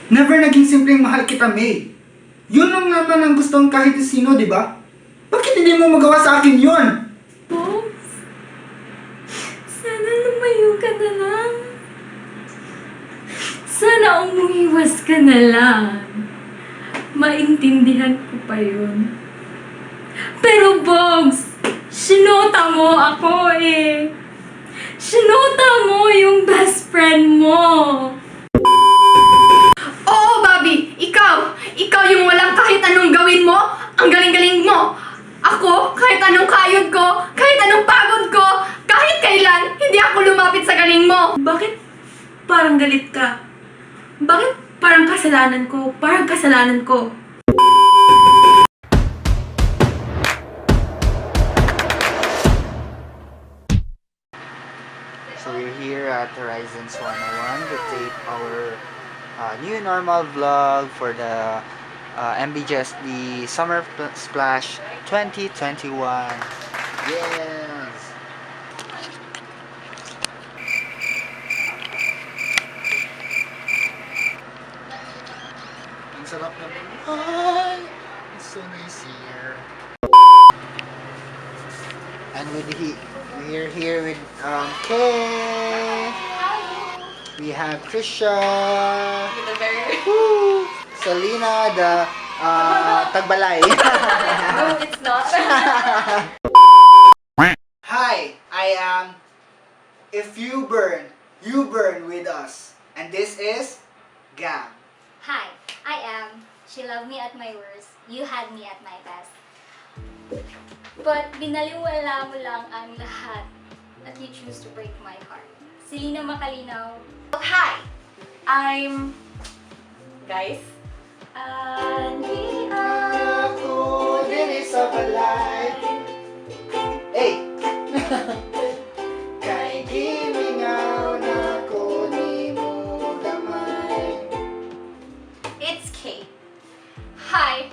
Never naging simpleng mahal kita, May. Yun lang naman ang gustong kahit sino, di ba? Bakit hindi mo magawa sa akin yun? Pops, sana lumayo ka na lang. Sana umuiwas ka na lang. Maintindihan ko pa yun. Pero Bogs, sinota mo ako eh. Sinota mo yung best friend mo. Oo, Bobby! Ikaw yung walang kahit anong gawin mo, ang galing-galing mo! Ako, kahit anong kayod ko, kahit anong pagod ko, kahit kailan, hindi ako lumapit sa galing mo! Bakit parang galit ka? Bakit parang kasalanan ko? Parang kasalanan ko. So we're here at Horizons 101 to tape our new normal vlog for the MBJSD Summer Splash 2021. Yes! Ang sarap na buhay! It's so nice here. And we're here with Kaye. We have Trisha. With a very... Woo! Celena, the Tagbalay. No, it's not. Hi, I am If You Burn with us. And this is Gam. Hi, I am She Loved Me at My Worst, You Had Me at My Best. But binaliwala mo lang ang lahat at you choose to break my heart. Celena Macalinao. Hi! I'm... Guys? Ani Ako din isa balay. Hey! Kay gimingaw na ko ni mo damay. It's Kate. Hi!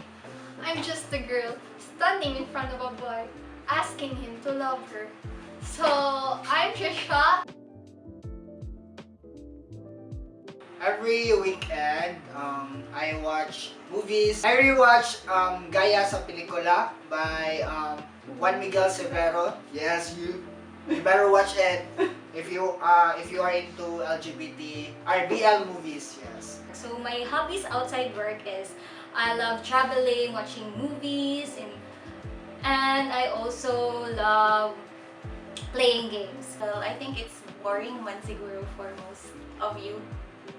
I'm just a girl standing in front of a boy, asking him to love her. So, I'm Trisha. Every weekend, I watch movies. I rewatch Gaya sa Pelikula by Juan Miguel Severo. Yes, you better watch it if you are into LGBT or BL movies. Yes. So my hobbies outside work is I love traveling, watching movies, and I also love playing games. Well, I think it's boring man siguro for most of you.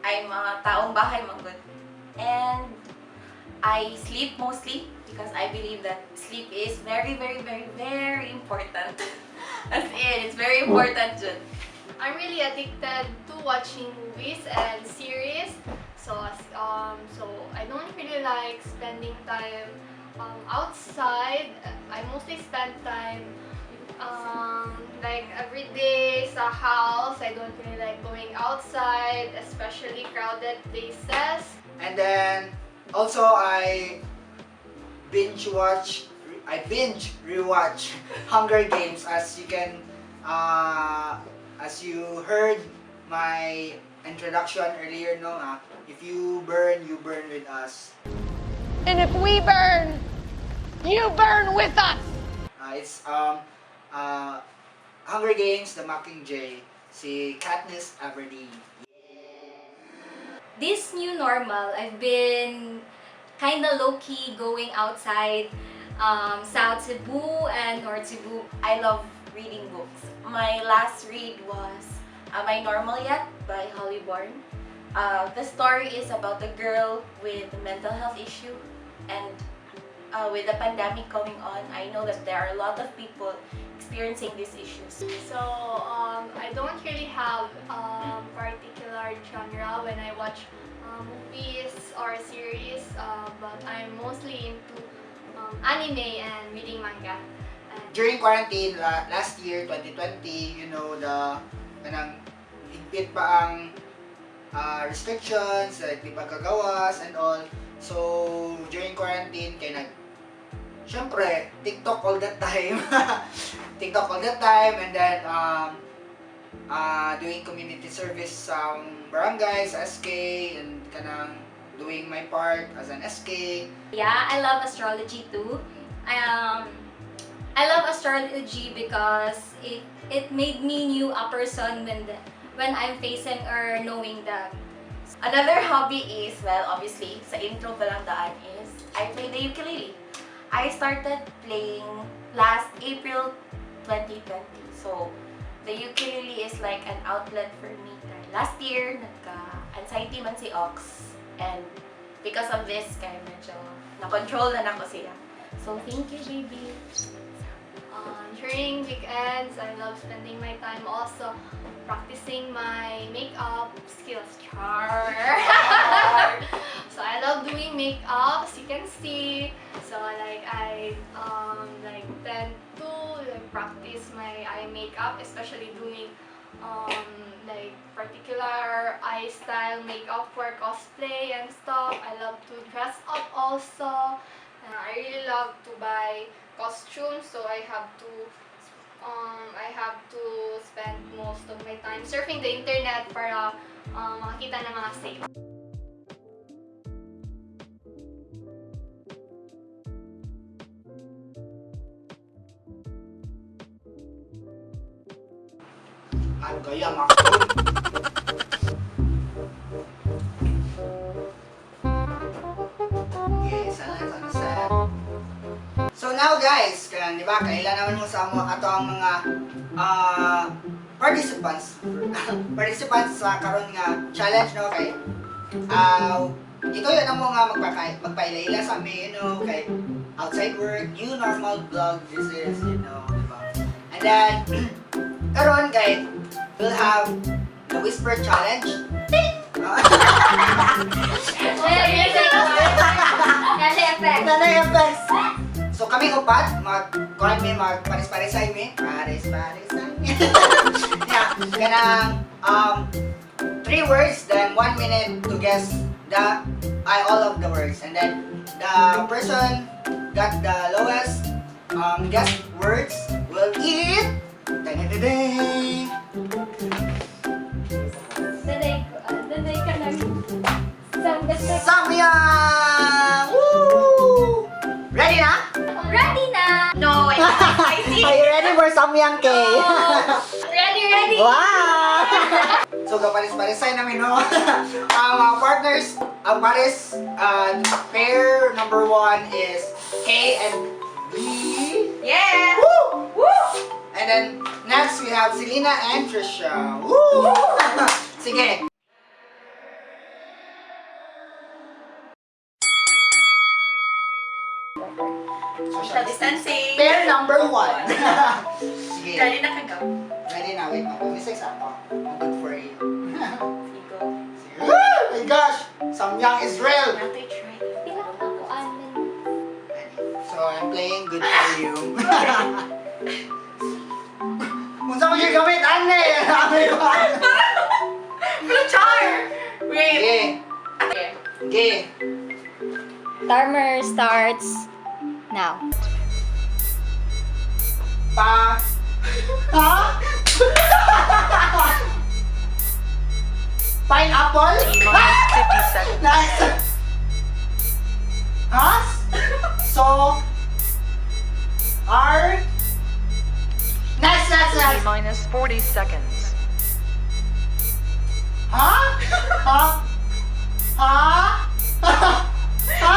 I'm a taong bahay manggod. And I sleep mostly because I believe that sleep is very, very, very, very important. As in, it's very important dyan. I'm really addicted to watching movies and series. So I don't really like spending time outside. I mostly spend time like every day sa house. I don't really like going outside, especially crowded places. And then also I binge rewatch Hunger Games, as you can as you heard my introduction earlier, no? If you burn with us. And if we burn, you burn with us! It's Hunger Games, The Mockingjay, si Katniss Everdeen. This new normal, I've been kinda low-key going outside, South Cebu and North Cebu. I love reading books. My last read was Am I Normal Yet? By Holly Bourne. The story is about a girl with a mental health issue, and with the pandemic going on, I know that there are a lot of people experiencing these issues. So I don't really have particular genre when I watch movies or series, but I'm mostly into anime and reading manga. During quarantine last year 2020, you know, the kanang higpit pa ang restrictions, like di pagkagawas and all. So during quarantine kay syempre TikTok all the time. TikTok all the time, and then doing community service sa barangay, sa SK, and kanang doing my part as an SK. Yeah, I love astrology too. I love astrology because it made me knew a person when I'm facing or knowing them. Another hobby is, well, obviously, sa intro pa lang daan is, I play the ukulele. I started playing last April 2020. So, the ukulele is like an outlet for me. Last year, nagka-anxiety man si Ox. And because of this, kaya medyo na-control na nako siya. So, thank you, baby. During weekends, I love spending my time also practicing my makeup skills. So I love doing makeup, as you can see. So like I tend to practice my eye makeup, especially doing like particular eye style makeup for cosplay and stuff. I love to dress up also. I really love to buy costumes, so I have to spend most of my time surfing the internet para makakita ng mga sale. Ano kaya makakul? Yes, sana. So now guys, di ba, kailan naman mo sa ato ang mga participants sa karon nga challenge, no, kay ito yun ang mga magpailaila sa amin, kay outside work, new normal vlog, this is, di ba? And then, karon kay we'll have the whisper challenge. Nanay effects. So kami upat, mag-paris-parisay mi. Paris-parisay mi. Yeah, kanang 3 words, then 1 minute to guess all of the words. And then the person got the lowest guessed words will eat Danay ka lang. Samyang! Woo! Ready na? Ready na! No, I see. Are you ready for Samyang, Kaye? Ready! Wow! So, kaparis-parisay namin, no? Ang partners, ang pares, pair number 1 is Kaye and B. Yeah! Woo! Woo! And then, next we have Celena and Trisha. Woo! Sige. Social distancing. Pair number 1. Sige. Ready na kagaw. Ready na. Wait, mag-misix ako. Good for you. Go. Sige. Oh my gosh! Samyang is real! Now they try. Ready. So, I'm playing good for you. Kung saan mo yung gamit, ane! Blue char! Wait. Sige. Okay. Sige. Timer starts now. Pa... Ha? Pineapple? T-minus 50 seconds. Nice! Ha? So... R... Next! T-minus 40 seconds. Ha? Ha? Ha? Ha?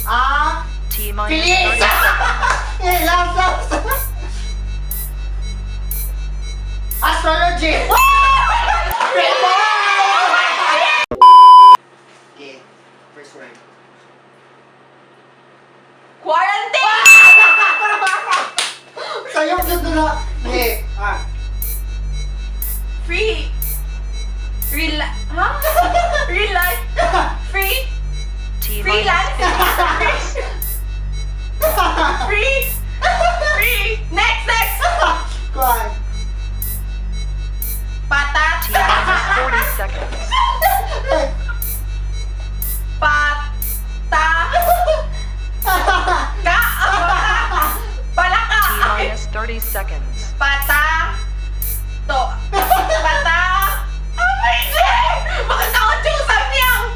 Ah? T-minus Bilis! 30 seconds. Last! Astrology! Great boy! Okay, first word. Quarantine! Sayang dito na. Okay, Free. Huh? Free. T-minus Freelance. 50 seconds. Free. Next. Kuhan. Patat. T-minus 40 seconds. Pata. Palaka. T-minus 30 seconds. Pata. Pata. Oh my God! Bakit ako yung Samyang?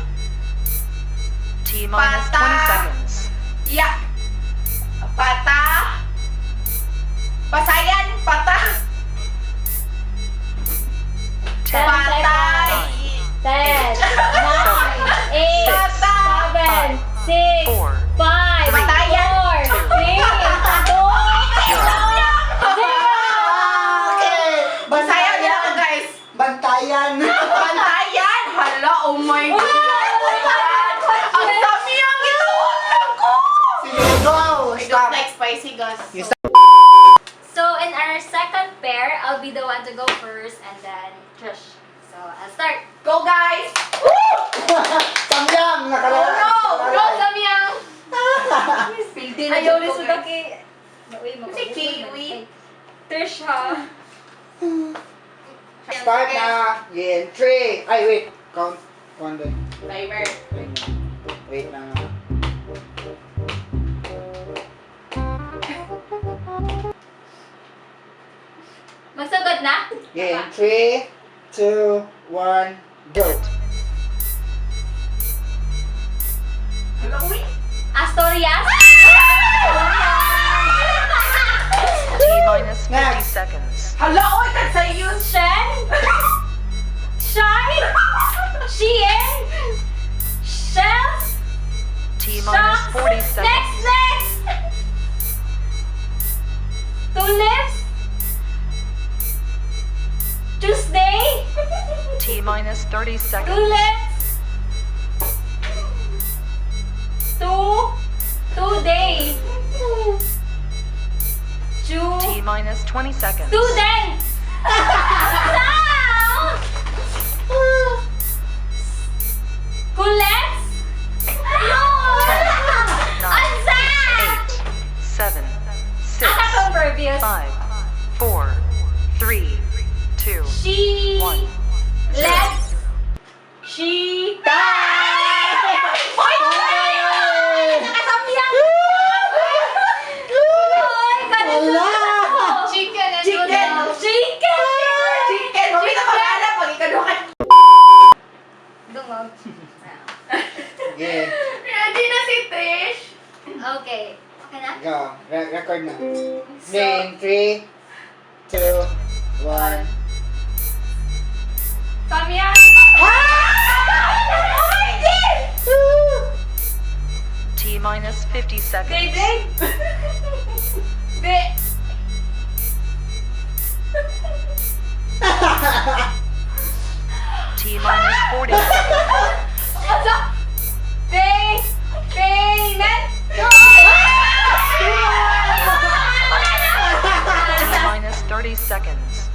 Hala, oh my God! Ang Samyang ito! Naku! Sige, go! I Stop! don't like spicy, guys. You stop. So in our second pair, I'll be the one to go first and then Trish. So I'll start. Go, guys! Samyang! Nakalala! Go, Samyang! Ayaw ni Sudaki. Si Kiwi. Trish ha. Start na! In 3. Ay, wait. Count. One doon. Timer. Wait na. Magsugod na? In 3, 2, 1, go! Asturias? T minus 50 Next. seconds. Hala, oy, sa iyo. Shen? Shine? Shein? Shell? T minus 40 seconds. Next! Tulips? Tuesday? T minus 30 seconds. Tulips? Today? T minus 20 seconds. Student! Coolets? No! 8, 7, 6, Akatong pervious. 5, 4, 3, 2, She... 1. Let's... She... Chicken and Chicken! noodles. Chicken! Chicken! Kami na pangalan pag ikadukan. Dungog. Sige. Ready na si Trish. Okay. Okay na? Go. Record na. In 3, 2, 1. Samyang. T minus 50 seconds. Day. T minus 40 seconds. T minus 30 seconds.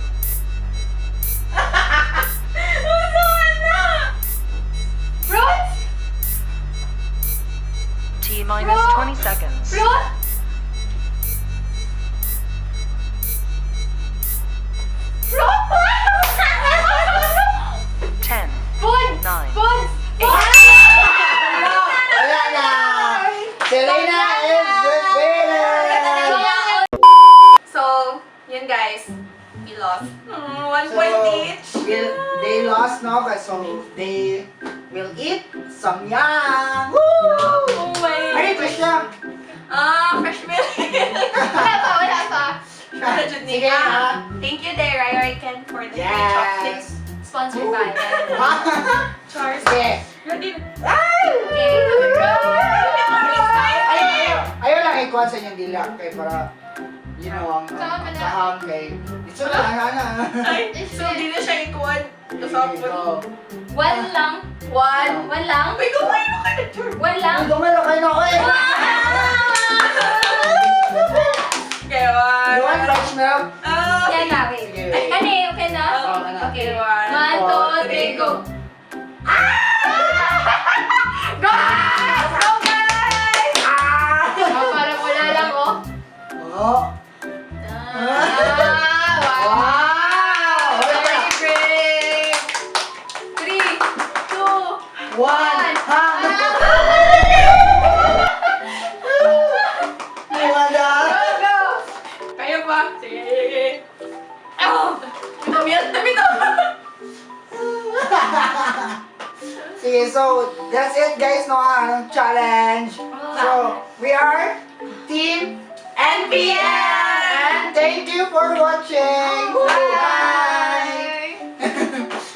T minus 20 seconds. 10, 9, Wala na! Celena is the winner! So, yun guys. We lost. 1 point each. They lost, no? So, they will eat samyang! Woo! Ay, Trisha! Fresh milk. Wala pa. Sige, ha? Thank you, Deray Ken, for the free chopsticks. Yes! Sponsored by. Chars. Sige! Ready? Okay. Ayaw lang ikuha sa inyong dila kay para ang Sama na. sahang kay ito na ana. Ay, so di na siya ikuan. Go. One lang. One. One lang. Ay, kumain ka na, Char. One lang. Ang dumelo kayo na ako eh. Okay, one. You want fresh milk? Yan na, wait. Sige, wait. Ano okay na? Oo, ano. Okay. One, 1, 2, 3, go. Go! Go, guys! Parang wala lang, oh. Oh. Wow! Wala pa. Very brave. 3, 2, One. Hang. Wala. go! Kaya ba? Sige. Oh! Bito. Sige, so that's it guys, no challenge. So we are Team NPM! Thank you for watching.